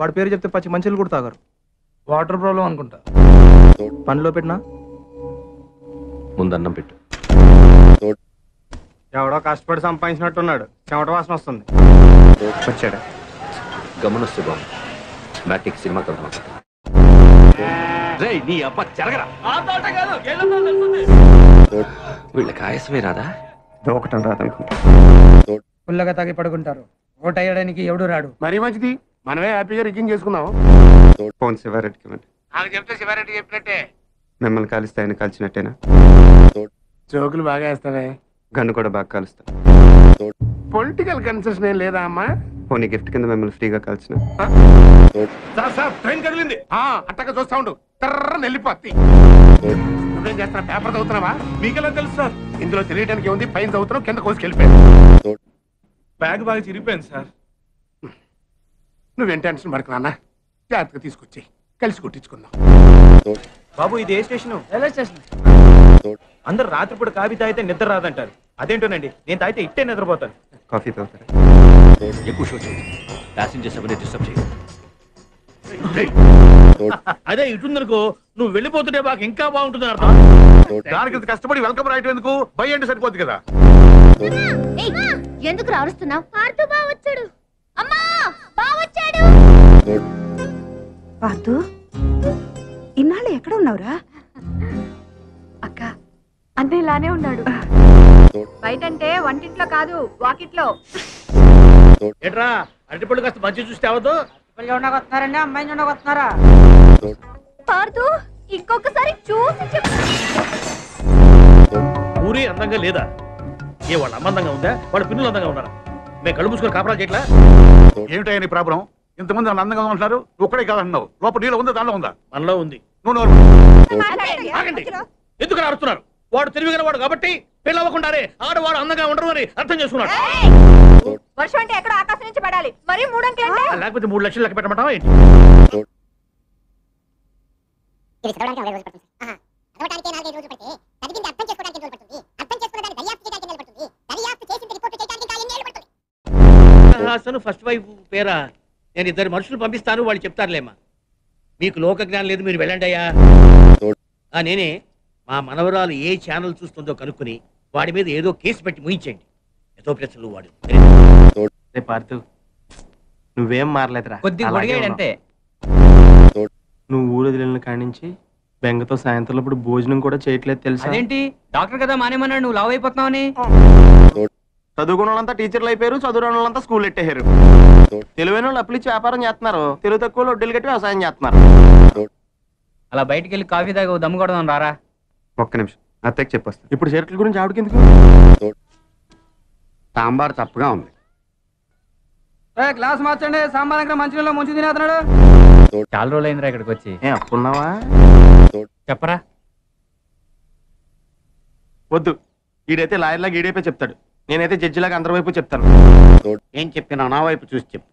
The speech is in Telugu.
వాడి పేరు చెప్తే పచ్చి మంచిలు కూడా తాగారు. వాటర్ ప్రాబ్లం అనుకుంటా. పనిలో పెట్టినా ముందన్నం పెట్టు. ఎవడో కష్టపడి సంపాదించినట్టున్నాడు. చెమట వాసన వస్తుంది. వచ్చాడా? గమనిస్తే బాబు మ్యాటిక్ సినిమాకి వెళ్తాం. రేయ్ నీ అబ్బా చెరగరా. వీళ్ళకి ఆయాసమే రాదా? ఒకటం రాదనుకుంటా. పుల్లగా తాగి పడుకుంటారు. ఓటేయడానికి ఎవడు రాడు. మరీ మంచిది, మనమే హ్యాపీగా రిగ్గింగ్ చేసుకుందాం. ఫోన్ శివారెడ్డికి ఇవ్వండి. నాకు చెప్తే శివారెడ్డి చెప్పినట్టే. మిమ్మల్ని కాలిస్తే ఆయన కాల్చినట్టేనా? జోకులు బాగా వేస్తావే. గన్ను కూడా బాగా కాలుస్తా. పొలిటికల్ కన్సెషన్ ఏం లేదా అమ్మా? పోనీ గిఫ్ట్ కింద మిమ్మల్ని ఫ్రీగా కాల్చిన. ట్రైన్ కదిలింది. అట్టగా చూస్తా ఉండు. తర్ర నెల్లిపోద్ది. నువ్వేం చేస్తున్నా? పేపర్ చదువుతున్నావా? మీకెలా తెలుసు సార్? ఇందులో తెలియడానికి ఉంది. పైన చదువుతున్నావు, కింద కోసుకెళ్ళిపోయావు. బ్యాగ్ బాగా చిరిగిపోయింది సార్. నువ్వేం టెన్షన్ పడకు నాన్న, జాగ్రత్తగా తీసుకొచ్చి కలిసి కొట్టించుకుందాం. బాబు ఇది ఏ స్టేషన్? Railway station. అందరు రాత్రిపూట కాఫీ తాగితే నిద్ర రాదంటారు. అదేంటోనండి, నేను తాగితే ఇట్టే నిద్రపోతాను. కాఫీ తాగుతారా? ఎక్కువ షో చేయి. ప్యాసింజర్స్ ఎవరిని డిస్టర్బ్ చేయి. అదే ఇటుందనుకో, నువ్వు వెళ్ళిపోతుంటే మాకు ఇంకా బాగుంటుంది అర్థం. దానికి కష్టపడి వెల్కమ్ రాయటం ఎందుకు? బై అంటే సరిపోద్ది కదా. ఎందుకు రారుస్తున్నావు? పార్థు బావొచ్చాడు. అమ్మా బావొచ్చాడు. పార్థు, ఇన్నాళ్ళు ఎక్కడ ఉన్నావురా? అక్క అంతే ఇలానే ఉన్నాడు. బయటంటే వంటింట్లో కాదు, వాకిట్లో. ఏట్రా అరటిపళ్ళు కాస్త మంచి చూస్తే అవద్దు. వస్తున్నారండి, అమ్మాయి వస్తున్నారా? పార్థు ఇంకొకసారి చూసి చెప్పు. ఊరి అందంగా లేదా? ఏ వాళ్ళ అమ్మ అందంగా ఉందా? వాళ్ళ పిల్లలు అందంగా ఉన్నారా? మేము కళ్ళు మూసుకొని కాపరా చేయట్లా? ఏమిటయ్యా నీ ప్రాబ్లం? ఇంతమంది వాళ్ళు అందంగా ఉంటున్నారు, నువ్వు ఒక్కడే కాదంటున్నావు. లోపల నీళ్ళు ఉందా, దానిలో ఉందా? మనలో ఉంది. నువ్వు ఆగండి. ఎందుకు అరుస్తున్నారు? వాడు తెలివిగల వాడు కాబట్టి పెళ్ళవకుండారే ఆడవాడు అందంగా ఉండరు అని అర్థం చేసుకున్నాడు. వర్షం అంటే ఎక్కడ ఆకాశం నుంచి పడాలి, మరి మూడంకెలంటే లేకపోతే 3 లక్షలు లెక్క పెట్టమంటావా ఏంటి? అసలు ఫస్ట్ వైఫ్ పేరా? నేను 2 మనుషులు పంపిస్తాను, వాళ్ళు చెప్తారులేమ్మా. మీకు లోక జ్ఞానం లేదు, మీరు వెళ్ళండి అయ్యా. నేనే మా మనవరాలు ఏ ఛానల్ చూస్తుందో కనుక్కుని వాడి మీద ఏదో కేసు పెట్టి ముయించండి. ఏదో ప్రశ్నలు వాడు. పార్థు నువ్వేం మారలేదురా. కొద్దిగా గొడిగాడంతే. నువ్వు ఊరు వదిలిన కాడి నుంచి బెంగతో సాయంత్రం ఇప్పుడు భోజనం కూడా చేయట్లేదు తెలుసా? అదేంటి, డాక్టర్ కదా మానేమన్నాడు, నువ్వు లావు అయిపోతున్నావని. చదువుకున్న వాళ్ళంతా టీచర్లు అయిపోయారు, చదువుకున్న వాళ్ళంతా స్కూల్ ఎట్టేశారు. తెలివైన వాళ్ళు అప్పులు ఇచ్చి వ్యాపారం చేస్తున్నారు, తెలుగు తక్కువ వడ్డీలు కట్టి వ్యవసాయం చేస్తున్నారు. అలా బయటికి వెళ్ళి కాఫీ తాగి దమ్ము కొడదాం రారా. ఒక్క నిమిషం, అత్తకి చెప్పొస్తా. ఇప్పుడు చీరట్ల గురించి ఆవిడకి ఎందుకు? సాంబార్ తప్పుగా ఉంది. గ్లాస్ మార్చండి, సాంబార్ దగ్గర మంచినీళ్ళు ముంచి తినేస్తున్నాడు. చాలా రోజులు అయిందిరా ఇక్కడికి వచ్చి. అప్పున్నావా? చెప్పరా. వద్దు, ఈడైతే లాయర్ లాగా ఈడైపోయి చెప్తాడు, నేనైతే జడ్జి లాగా అందరి వైపు చెప్తాను. ఏం చెప్పినా నా వైపు చూసి చెప్పు.